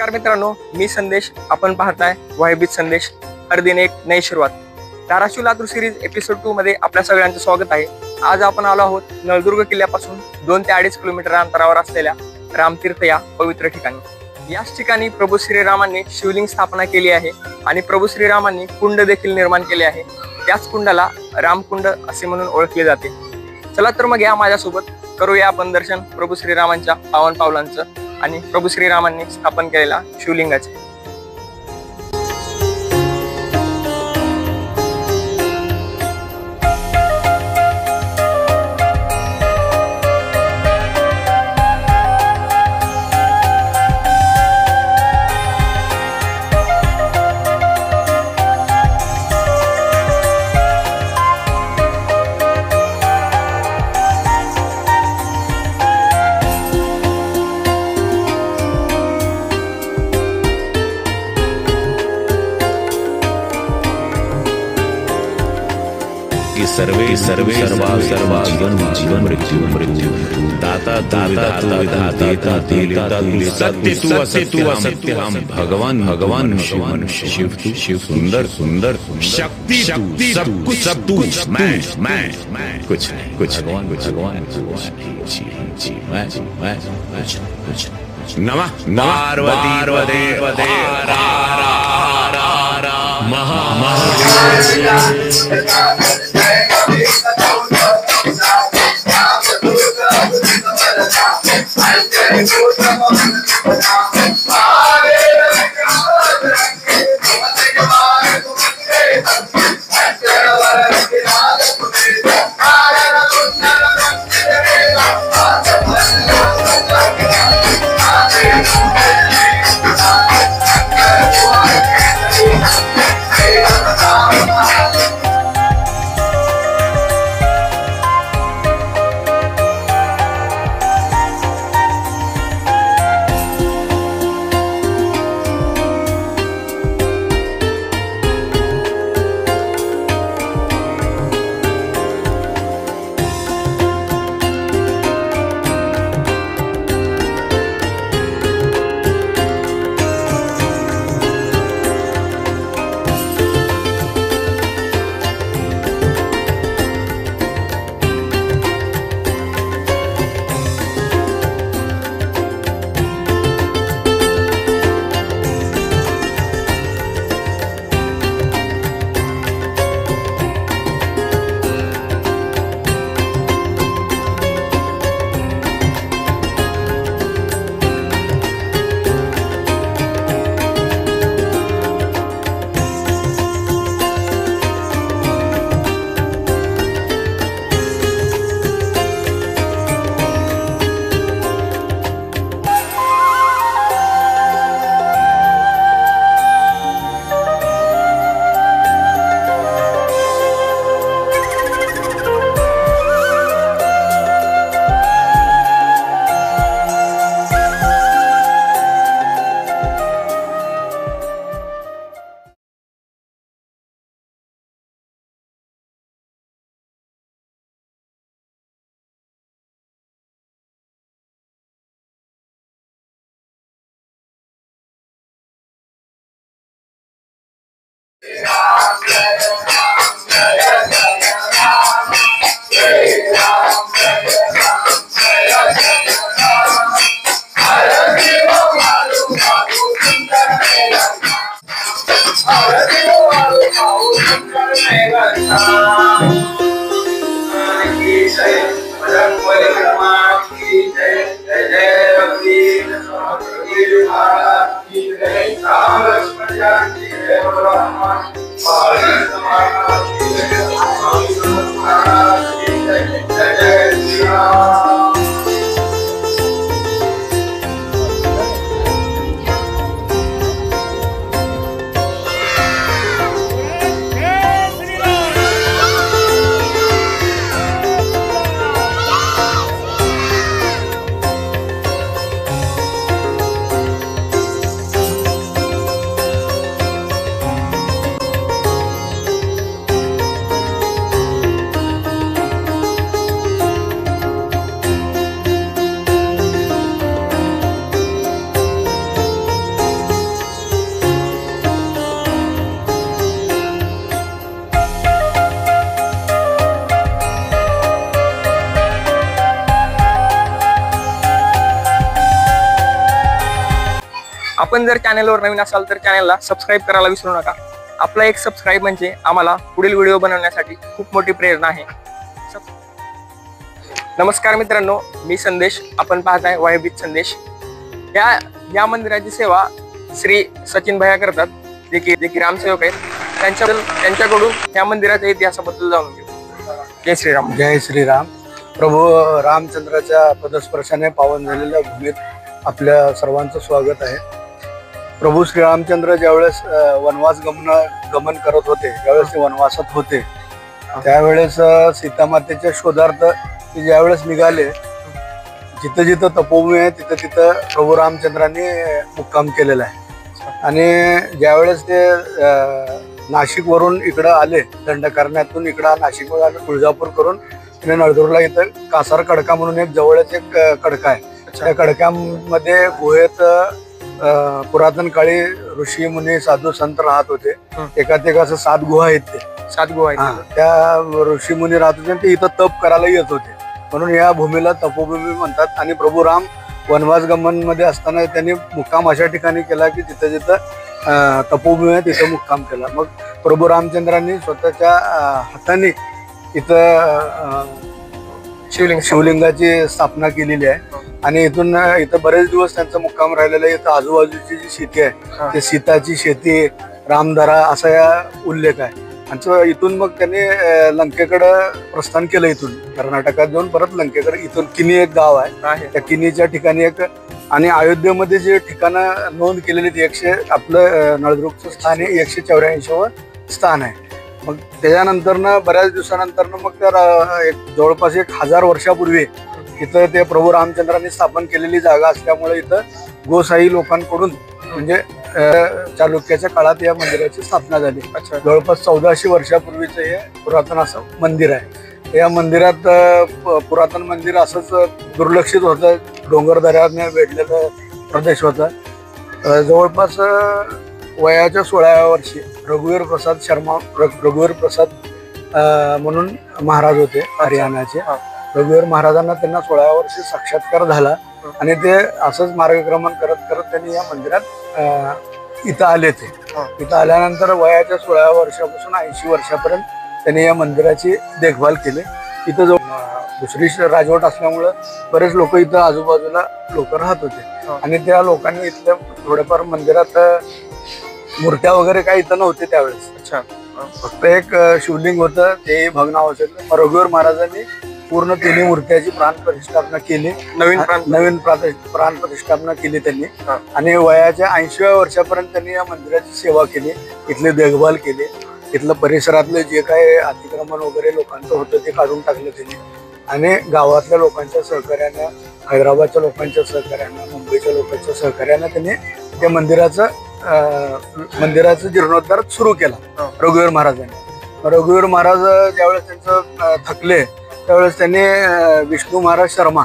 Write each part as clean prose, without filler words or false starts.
नमस्कार मित्रांनो, मी संदेश. आपण पाहताय वायबीज संदेश. हर दिन एक नई सुरुवात. धाराशिव लातूर सिरीज एपिसोड 2 मध्ये आपल्या सगळ्यांचं स्वागत आहे. आज आपण आलो आहोत नळदुर्ग किल्ल्यापासून 2 ते 2.5 किलोमीटर अंतरावर असलेल्या रामतीर्थ या पवित्र ठिकाणी. याच ठिकाणी प्रभू श्रीरामांनी शिवलिंग स्थापना केली आहे आणि प्रभू श्रीरामांनी कुंड देखील निर्माण केले आहे. त्याच कुंडाला रामकुंड असे म्हणून ओळखले जाते. चला तर मग या माझ्यासोबत करूया आपण दर्शन प्रभू श्रीरामांच्या पावन पावलांचं आणि प्रभू श्रीरामांनी स्थापन केलेल्या शिवलिंगाचे. सर्वे सर्वे सर्वा जीवन मृत्यू दाता देता सत्य सत्य हम भगवान शिव शिव सुंदर शक्ति सब कुछ मैं कुछ भगवान नमः पार्वती आपण जर चॅनलवर नवीन असाल तर चॅनलला सबस्क्राईब करायला विसरू नका. आपला एक सबस्क्राईब म्हणजे आम्हाला पुढील व्हिडिओ बनवण्यासाठी खूप मोठी प्रेरणा आहे. नमस्कार मित्रांनो, मी संदेश. आपण पाहताय वायबीत संदेश. या मंदिराची सेवा श्री सचिन भैया करतात, जे की रामसेवक आहेत. त्यांच्याकडून या मंदिराच्या इतिहासाबद्दल जाणून घेऊ. जय श्रीराम. जय श्रीराम. प्रभू रामचंद्राच्या पदस्पर्शाने पावन झालेल्या भूमीत आपल्या सर्वांचं स्वागत आहे. प्रभू श्रीरामचंद्र ज्यावेळेस वनवास गमन करत होते, ज्यावेळेस ते वनवासात होते, त्यावेळेस सीतामातेच्या शोधार्थ ते ज्यावेळेस निघाले, जिथं जिथं तपोभूमी आहे तिथं तिथं प्रभू रामचंद्रांनी मुक्काम केलेला आहे. आणि ज्यावेळेस ते नाशिकवरून इकडं आले, दंडकारण्यातून इकडं नाशिकवर आले, तुळजापूर करून आणि नळदुर्गला इथं कासार खडका म्हणून एक जवळच एक खडका आहे. त्या खडक्यामध्ये गुहेत पुरातन काळी ऋषी मुनी साधू संत राहत होते. एकात असं 7 गुहा आहेत. ते 7 गुहा आहेत. त्या ऋषी मुनी राहत होते, ते इथं तप करायला येत होते, म्हणून या भूमीला तपोभूमी म्हणतात. आणि प्रभू राम वनवास गमन मध्ये असताना त्यांनी मुक्काम अशा ठिकाणी केला की जिथं जिथं तपोभूमी आहे तिथं मुक्काम केला. मग प्रभू रामचंद्रांनी स्वतःच्या हाताने इथं शिवलिंगाची स्थापना केलेली आहे. आणि इथं बरेच दिवस त्यांचा मुक्काम राहिलेला आहे. इथं आजूबाजूची जी शेती आहे ते सीताची शेती, रामदरा असा या उल्लेख आहे. आणि इथून मग त्यांनी लंकेकडं प्रस्थान केलं. इथून कर्नाटकात जाऊन परत लंकेकडे, इथून किनी एक गाव आहे, त्या किनीच्या ठिकाणी एक, आणि अयोध्येमध्ये जे ठिकाणं नोंद केलेली आपलं नळदुर्गचं स्थान हे 184वं स्थान आहे. मग त्याच्यानंतर बऱ्याच दिवसानंतर मग त्या जवळपास 1000 वर्षापूर्वी इथं ते प्रभू रामचंद्रांनी स्थापन केलेली जागा असल्यामुळे इथं गोसाई लोकांकडून म्हणजे चालुक्याच्या काळात या मंदिराची स्थापना झाली. जवळपास 1400 वर्षापूर्वीचं हे पुरातन असं मंदिर आहे. या मंदिरात पुरातन मंदिर असंच दुर्लक्षित होतं, डोंगरदऱ्याने वेढलेलं प्रदेश होता. जवळपास वयाच्या 16व्या वर्षी रघुवीर प्रसाद म्हणून महाराज होते हरियाणाचे. रघुवीर महाराजांना त्यांना 16व्या वर्षी साक्षात्कार झाला आणि ते असंच मार्गक्रमण करत करत त्यांनी या मंदिरात इथं आले. ते इथं आल्यानंतर वयाच्या 16व्या वर्षापासून 80 वर्षापर्यंत त्यांनी या मंदिराची देखभाल केली. इथं जो दुसरी राजवट असल्यामुळं बरेच लोक इथं आजूबाजूला लोक राहत होते. आणि त्या लोकांनी इथल्या थोड्याफार मंदिरात मूर्त्या वगैरे काही इथं नव्हते त्यावेळेस. फक्त एक शिवलिंग होतं, ते भग्नावस्थेत. रघुवीर महाराजांनी पूर्ण 3 मूर्त्याची प्राण प्रतिष्ठापना केली, नवीन प्राण प्रतिष्ठापना केली त्यांनी. आणि वयाच्या 80व्या वर्षापर्यंत त्यांनी या मंदिराची सेवा केली, इथली देखभाल केली. इथलं परिसरातलं जे काही अतिक्रमण वगैरे लोकांचं होतं ते काढून टाकलं त्यांनी. आणि गावातल्या लोकांच्या सहकार्यानं, हैदराबादच्या लोकांच्या सहकार्यानं, मुंबईच्या लोकांच्या सहकार्यानं त्यांनी त्या मंदिराचं जीर्णोद्धार सुरू केला रघुवीर महाराजांनी. रघुवीर महाराज ज्यावेळेस त्यांचं थकले त्यावेळेस त्यांनी विष्णू महाराज शर्मा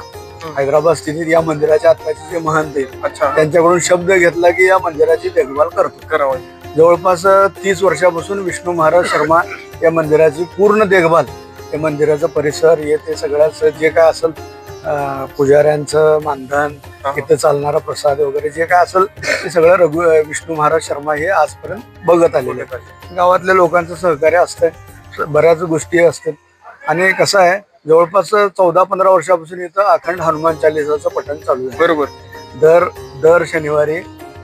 हैदराबाद स्थितीत या मंदिराच्या आत्ताचे जे महंत आहेत त्यांच्याकडून शब्द घेतला की या मंदिराची देखभाल करावं. जवळपास 30 वर्षापासून विष्णू महाराज शर्मा या मंदिराची पूर्ण देखभाल, या मंदिराचा परिसर ते सगळ्याच जे काय असेल, पुजाऱ्यांचं मानधन, इथं चालणारा प्रसाद वगैरे जे काय असेल ते सगळं विष्णू महाराज शर्मा हे आजपर्यंत बघत आलेले. गावातल्या लोकांचं सहकार्य असतं, बऱ्याच गोष्टी असतात. आणि कसं आहे, जवळपास 14-15 वर्षापासून इथं अखंड हनुमान चालिसाचं पठण चालू आहे. बरोबर. दर शनिवारी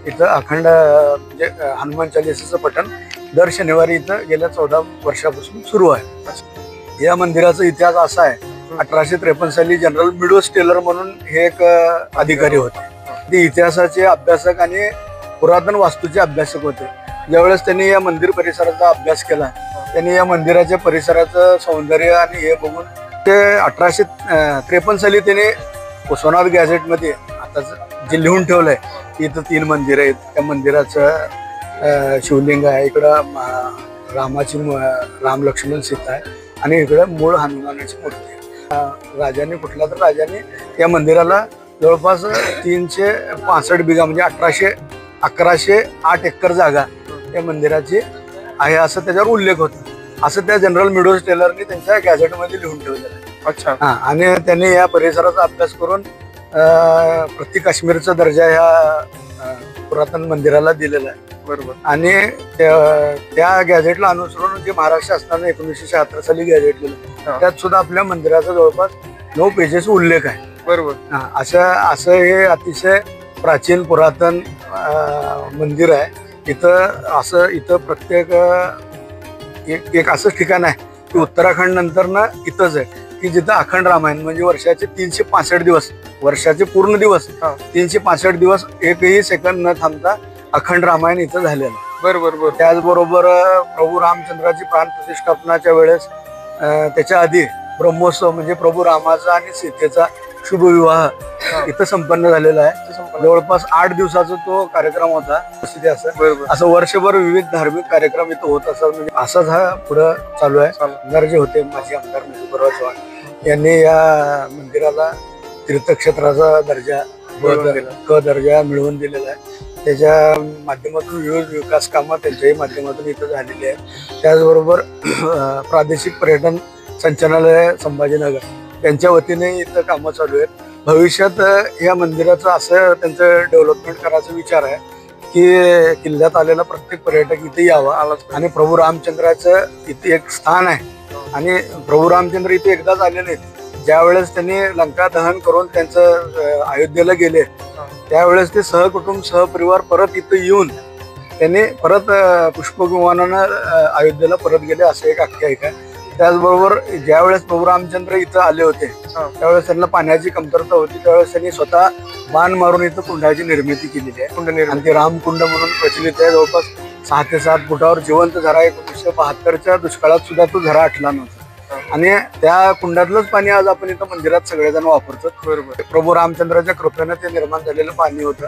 इथं अखंड म्हणजे हनुमान चालिसाचं पठण दर शनिवारी इथं गेल्या 14 वर्षापासून सुरू आहे. या मंदिराचा इतिहास असा आहे, 1853 साली जनरल मिडोस टेलर म्हणून हे एक अधिकारी होते. ते इतिहासाचे अभ्यासक आणि पुरातन वास्तूचे अभ्यासक होते. ज्यावेळेस त्यांनी या मंदिर परिसराचा अभ्यास केला, त्यांनी या मंदिराच्या परिसराचं सौंदर्य आणि हे बघून ते 1853 साली त्याने सोनार गॅझेटमध्ये आता जे लिहून ठेवलंय की इथं 3 मंदिर आहेत. त्या मंदिराचं शिवलिंग आहे, इकडं राम लक्ष्मण सीता आहे आणि इकडं मूळ हनुमानाची मूर्ती आहे. राजाने या मंदिराला जवळपास 365 बिघा म्हणजे 1108 एकर जागा या मंदिराची आहे असं त्याच्यावर उल्लेख होता. असं त्या जनरल मिडोस टेलरनी त्यांच्या गॅझेटमध्ये लिहून ठेवलेलं आहे. आणि त्यांनी या परिसराचा अभ्यास करून प्रति काश्मीरचा दर्जा ह्या पुरातन मंदिराला दिलेला आहे. बरोबर. आणि त्या गॅझेटला अनुसरून जे महाराष्ट्र शासनाने 1976 साली गॅझेट हा. लिहिलं त्यात सुद्धा आपल्या मंदिराचा जवळपास 9 पेजेस उल्लेख आहे. बरोबर. असं हे अतिशय प्राचीन पुरातन मंदिर आहे. इथं प्रत्येक एक असं ठिकाण आहे की उत्तराखंड नंतर ना इथंच आहे की जिथं अखंड रामायण म्हणजे वर्षाचे 365 दिवस, वर्षाचे पूर्ण दिवस 365 दिवस एकही सेकंद न थांबता अखंड रामायण इथं झालेलं आहे. बरोबर. त्याचबरोबर प्रभू रामचंद्राची प्राण प्रतिष्ठापनाच्या वेळेस त्याच्या आधी ब्रह्मोत्सव म्हणजे प्रभू रामाचा आणि सीतेचा शुभविवाह इथं संपन्न झालेला आहे. जवळपास 8 दिवसाचा तो कार्यक्रम होता. असं वर्षभर विविध धार्मिक कार्यक्रम इथं होत असतात. म्हणजे असाच हा पुढं चालू आहे. आमदार जे होते माजी आमदार मधुकरराव चव्हाण यांनी या मंदिराला तीर्थक्षेत्राचा दर्जा क दर्जा मिळवून दिलेला आहे. त्याच्या माध्यमातून विविध विकास कामं त्यांच्याही माध्यमातून इथं झालेली आहेत. त्याचबरोबर प्रादेशिक पर्यटन संचालनालय संभाजीनगर त्यांच्या वतीने इथं कामं चालू आहेत. भविष्यात या मंदिराचं असं त्यांचं डेव्हलपमेंट करायचा विचार आहे की किल्ल्यात आलेला प्रत्येक पर्यटक इथे यावा आणि प्रभू रामचंद्राचं इथे एक स्थान आहे. आणि प्रभू रामचंद्र इथे एकदाच आलेले आहेत. ज्या वेळेस त्यांनी लंका दहन करून त्यांचं अयोध्येला गेले त्यावेळेस ते सहकुटुंब सहपरिवार परत इथं येऊन त्यांनी परत पुष्पविमानानं अयोध्येला परत गेले असं एक आख्यायिका आहे. त्याचबरोबर ज्यावेळेस प्रभू रामचंद्र इथं आले होते त्यावेळेस त्यांना पाण्याची कमतरता होती. त्यावेळेस त्यांनी स्वतः बाण मारून इथं कुंडाची निर्मिती केलेली आहे आणि ते रामकुंड म्हणून प्रचलित आहे. जवळपास 6 ते 7 फुटावर जिवंत झरा 1972च्या दुष्काळात सुद्धा तो झरा आटला नव्हता. आणि त्या कुंडातलंच पाणी आज आपण इथं मंदिरात सगळेजण वापरतो. बरोबर. प्रभू रामचंद्राच्या कृपेनं ते निर्माण झालेलं पाणी होतं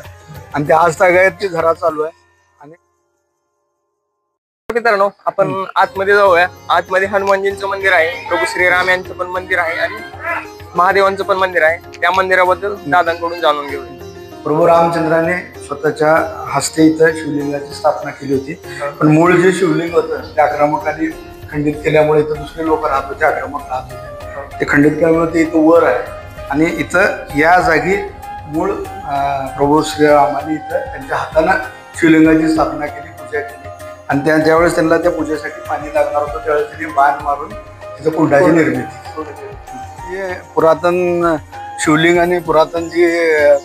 आणि ते आज तागायत ती झरा चालू आहे. आणि मित्रांनो आपण आतमध्ये जाऊया. आतमध्ये हनुमानजींचं मंदिर आहे, प्रभू श्रीराम यांचं पण मंदिर आहे आणि महादेवांचं पण मंदिर आहे. त्या मंदिराबद्दल दादांकडून जाणून घेऊया. प्रभू रामचंद्राने स्वतःच्या हस्ते इथं शिवलिंगाची स्थापना केली होती. पण मूळ जे शिवलिंग होतं ते आक्रमकांनी खंडित केल्यामुळे इथं दुसरे लोक राहत होते, आक्रमक राहत होते. ते खंडित केल्यामुळे ते इथं वर आहे आणि इथं या जागी मूळ प्रभू श्रीरामाने इथं त्यांच्या हाताने शिवलिंगाची स्थापना केली, पूजा केली. आणि ज्यावेळेस त्यांना त्या पूजेसाठी पाणी लागणार होतं त्यावेळेस त्यांनी बाण मारून तिथं कुंडाची निर्मिती. हे पुरातन शिवलिंग आणि पुरातन जी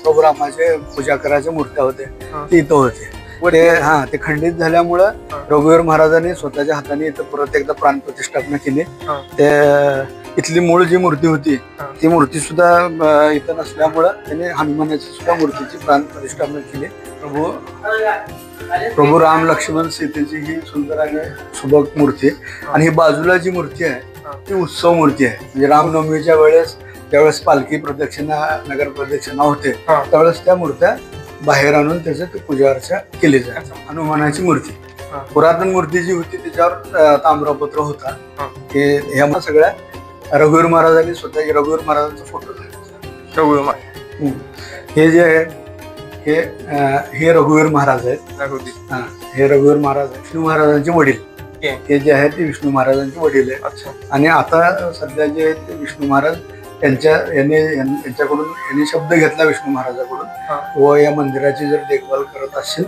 प्रभू रामाचे पूजा करायच्या मूर्त्या होत्या ते इथं होते. ते खंडित झाल्यामुळं रघुवीर महाराजांनी स्वतःच्या हाताने इथं परत एकदा प्राण प्रतिष्ठापना केली. ते इथली मूळ जी मूर्ती होती ती मूर्ती सुद्धा इथं नसल्यामुळं त्यांनी हनुमानाची सुद्धा मूर्तीची प्राण प्रतिष्ठापना केली. प्रभू राम लक्ष्मण सीतेची ही सुंदर आणि सुबक मूर्ती. आणि ही बाजूला जी मूर्ती आहे ती उत्सव मूर्ती आहे. म्हणजे रामनवमीच्या वेळेस ज्यावेळेस पालखी प्रदक्षिणा नगर प्रदक्षिणा होते त्यावेळेस त्या मूर्त्या बाहेर आणून त्याचं पूजा अर्चा केली जाते. हनुमानाची मूर्ती पुरातन मूर्ती जी होती त्याच्यावर ताम्रपत्र होता. ह्या सगळ्या रघुवीर महाराजांनी स्वतः रघुवीर महाराजांचा फोटो. हे जे आहे हे रघुवीर महाराज आहेत. हे रघुवीर महाराज विष्णू महाराजांचे वडील. हे जे आहेत ते विष्णू महाराजांचे वडील आहेत. आणि आता सध्या जे आहेत ते विष्णू महाराज यांच्याकडून शब्द घेतला विष्णू महाराजाकडून व या मंदिराची जर देखभाल करत असेल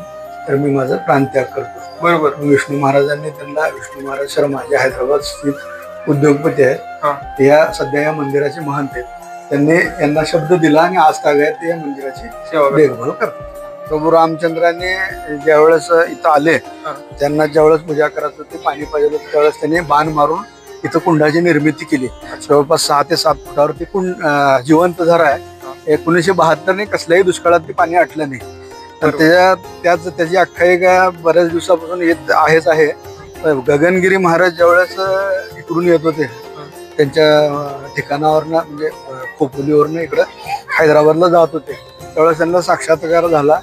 तर मी माझा प्राणत्याग करतो. बरोबर. विष्णू महाराजांनी त्यांना विष्णू महाराज शर्मा जे हैदराबाद स्थित उद्योगपती आहेत या सध्या या मंदिराचे महंत आहेत. त्यांनी यांना शब्द दिला आणि आज तागायत ते या मंदिराची देखभाल करतात. प्रभू रामचंद्राने ज्यावेळेस इथं आले त्यांना ज्यावेळेस पूजा करत होते पाणी पाहिजे होतं त्यावेळेस त्यांनी बाण मारून इथं कुंडाची निर्मिती केली. जवळपास 6 ते 7 फुटावर ते कुंड जिवंत झरा आहे. 1972 कसल्याही दुष्काळात ते पाणी आटलं नाही. तर त्याची आख्यायिका बऱ्याच दिवसापासून येत आहे. गगनगिरी महाराज ज्यावेळेस इकडून येत होते त्यांच्या ठिकाणावरनं म्हणजे खोपोलीवरनं इकडं हैदराबादला जात होते त्यावेळेस त्यांना साक्षात्कार झाला.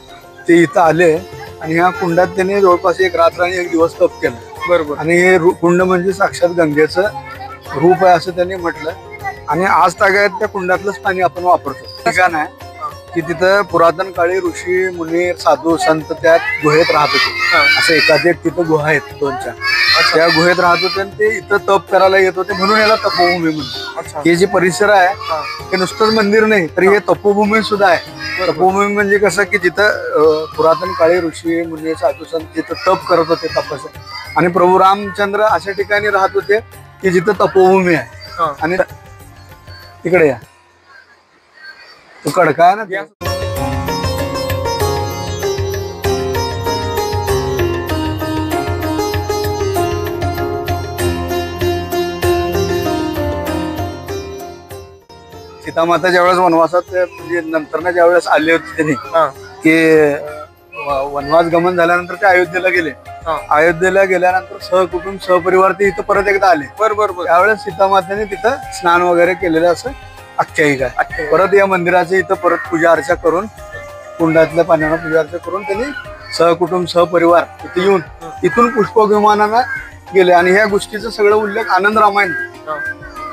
ते इथं आले आणि ह्या कुंडात त्यांनी जवळपास 1 रात्र आणि 1 दिवस तप केलं. बरोबर. आणि हे कुंड म्हणजे साक्षात गंगेचं रूप आहे असं त्यांनी म्हटलं. आणि आज तागायत त्या कुंडातलंच पाणी आपण वापरतो. ठिकाण आहे की तिथं पुरातन काळी ऋषी मुनी साधू संत त्या गुहेत राहत होते. असं एखादे तिथं गुहा आहेत 2-4 त्या गुहेत राहत होते आणि ते इथं तप करायला येत होते, म्हणून याला तपोभूमी म्हणतात. अच्छा. हे जे परिसर आहे ते नुसतंच मंदिर नाही, तर हे तपोभूमी सुद्धा आहे. तपोभूमी म्हणजे कसं की जिथं पुरातन काळी ऋषी मुनी साधू संत तिथं तप करत होते, तपस्या. आणि प्रभू रामचंद्र अशा ठिकाणी राहत होते की जिथं तपोभूमी आहे. आणि तिकडे या तो कडका आहे ना ते. सीतामाता ज्यावेळेस वनवासात म्हणजे नंतर ज्यावेळेस आले होते त्यांनी की वनवास गमन झाल्यानंतर ते अयोध्येला गेले. अयोध्येला गेल्यानंतर सहकुटुंब सहपरिवार ते इथं परत एकदा आले. बरोबर. त्यावेळेस सीतामातेने तिथं स्नान वगैरे केलेलं असं आख्यायिका आहे. परत या मंदिराची इथं परत पूजा अर्चा करून कुंडातल्या पाण्यानं पूजा अर्चा करून त्यांनी सहकुटुंब सहपरिवार इथे येऊन इथून पुष्पक विमानानं गेले. आणि ह्या गोष्टीचा सगळं उल्लेख आनंद रामायण,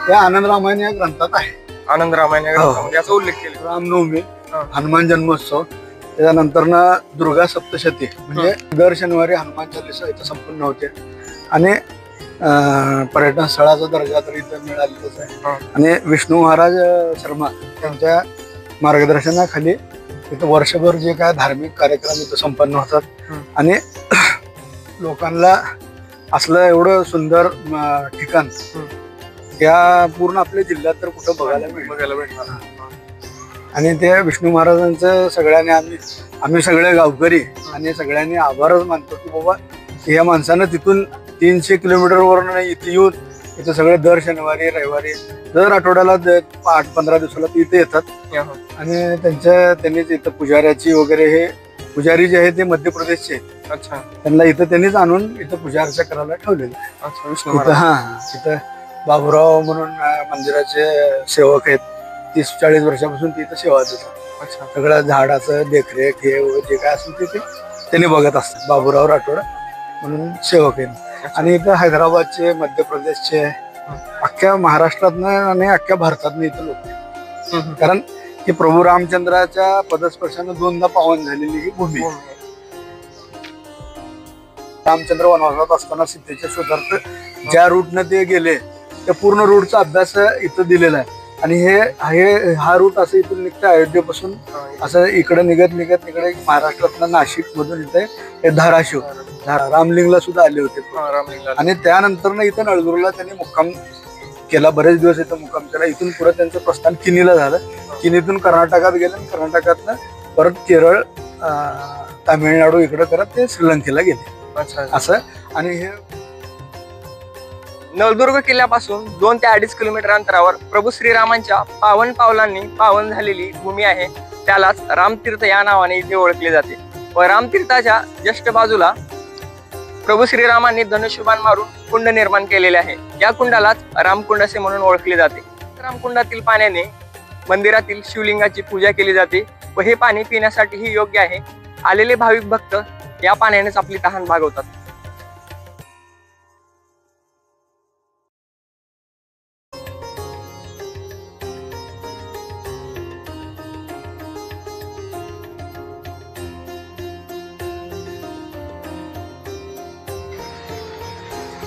त्या आनंद रामायण या ग्रंथात आहे. आनंद रामायण याचा उल्लेख केला. रामनवमी, हनुमान जन्मोत्सव, त्याच्यानंतर दुर्गा सप्तशती म्हणजे दर शनिवारी हनुमान चालीसा इथं संपन्न होते. आणि पर्यटन स्थळाचा दर्जा तर इथं मिळालेलाच आहे. आणि विष्णू महाराज शर्मा त्यांच्या मार्गदर्शनाखाली इथं वर्षभर जे काय धार्मिक कार्यक्रम इथं संपन्न होतात. आणि लोकांना असलं एवढं सुंदर ठिकाण या पूर्ण आपल्या जिल्ह्यात तर कुठं बघायला भेटणार. आणि ते विष्णू महाराजांचं सगळ्यांनी आम्ही सगळे गावकरी आणि सगळ्यांनी आभारच मानतो की बाबा या माणसानं तिथून 300 किलोमीटरवरून इथे येऊन इथं सगळे दर शनिवारी रविवारी दर आठवड्याला 8-15 दिवसाला ते इथे येतात. आणि त्यांनीच इथं पुजाऱ्याची वगैरे, हे पुजारी जे आहे ते मध्य प्रदेशचे. अच्छा. त्यांना इथं त्यांनीच आणून इथं पूजा अर्चा करायला ठेवलेलं. तिथं बाबूराव म्हणून मंदिराचे सेवक आहेत. 30-40 वर्षापासून ते इथं सेवा देतात. अच्छा. सगळं झाडाचं देखरेख हे जे काय असेल ते त्यांनी बघत असतात. बाबूराव राठोड म्हणून सेवक आहेत. आणि इथं हैदराबादचे, मध्य प्रदेशचे, अख्ख्या महाराष्ट्रातनं आणि अख्ख्या भारतातनं इथं लोक. कारण की प्रभू रामचंद्राच्या पदस्पर्शानं 2दा पावन झालेली ही भूमी. रामचंद्र वनवासात असताना सीतेच्या शोधार्थ ज्या रूटनं ते गेले त्या पूर्ण रूटचा अभ्यास इथं दिलेला आहे. आणि हा रूट असं इथून निघतं अयोध्येपासून असं इकडे निघत महाराष्ट्रातलं नाशिक मधून इथे हे धाराशिव, रामलिंगला सुद्धा आले होते. आणि त्यानंतर ना इथं नळदुर्गला त्यांनी मुक्काम केला. बरेच दिवस इथं मुक्काम केला. इथून पुढे त्यांचं प्रस्थान किनीला झालं. किनीतून कर्नाटकात गेले आणि कर्नाटकातनं परत केरळ, तामिळनाडू इकडं करत ते श्रीलंकेला गेले. असं. आणि हे नळदुर्ग किल्ल्यापासून 2 ते 2.5 किलोमीटर अंतरावर प्रभू श्रीरामांच्या पावन पावलांनी पावन झालेली भूमी आहे. त्यालाच रामतीर्थ या नावाने इथे ओळखले जाते. व रामतीर्थाच्या जस्ट बाजूला प्रभू श्रीरामांनी धनुष्यबाण मारून कुंड निर्माण केलेले आहे. या कुंडालाच रामकुंड असे म्हणून ओळखले जाते. रामकुंडातील पाण्याने मंदिरातील शिवलिंगाची पूजा केली जाते व हे पाणी पिण्यासाठीही योग्य आहे. आलेले भाविक भक्त या पाण्यानेच आपली तहान भागवतात.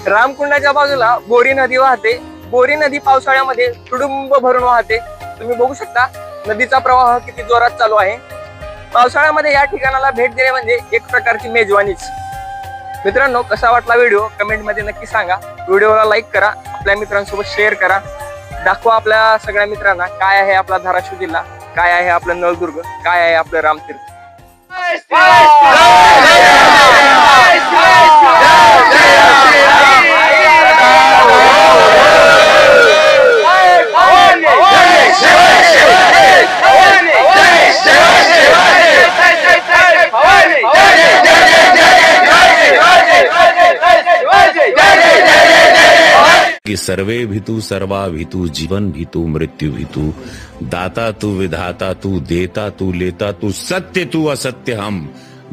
रामकुंडाच्या बाजूला बोरी नदी वाहते. बोरी नदी पावसाळ्यामध्ये तुडुंब भरून वाहते. तुम्ही बघू शकता नदीचा प्रवाह किती जोरात चालू आहे. पावसाळ्यामध्ये या ठिकाणाला भेट देणे म्हणजे एक प्रकारची मेजवानीच. मित्रांनो, कसा वाटला व्हिडिओ कमेंट मध्ये नक्की सांगा. व्हिडिओला लाईक करा, आपल्या मित्रांसोबत शेअर करा. दाखवा आपल्या सगळ्या मित्रांना काय आहे आपला धाराशिव जिल्हा, काय आहे आपलं नळदुर्ग, काय आहे आपलं रामतीर्थ. कि सर्वे भितु सर्वा भितु जीवन भितु मृत्यु भितु दाता तू विधाता तू देता तू लेता तू सत्य तू असत्य हम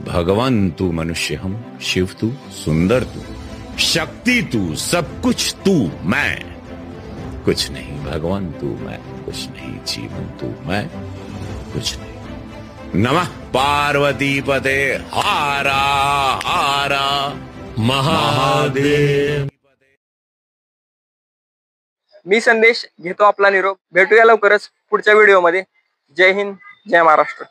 भगवान तू मनुष्य हम शिव तू सुंदर तू शक्ति तू सब कुछ तू मैं कुछ नहीं भगवान तू मैं कुछ नहीं जीवन तू मैं कुछ नहीं। नमः पार्वती पते हारा हारा। महादेव. मी संदेश घेतो आपला निरोप. भेटूया लवकरच पुढच्या व्हिडिओमध्ये. जय हिंद, जय महाराष्ट्र.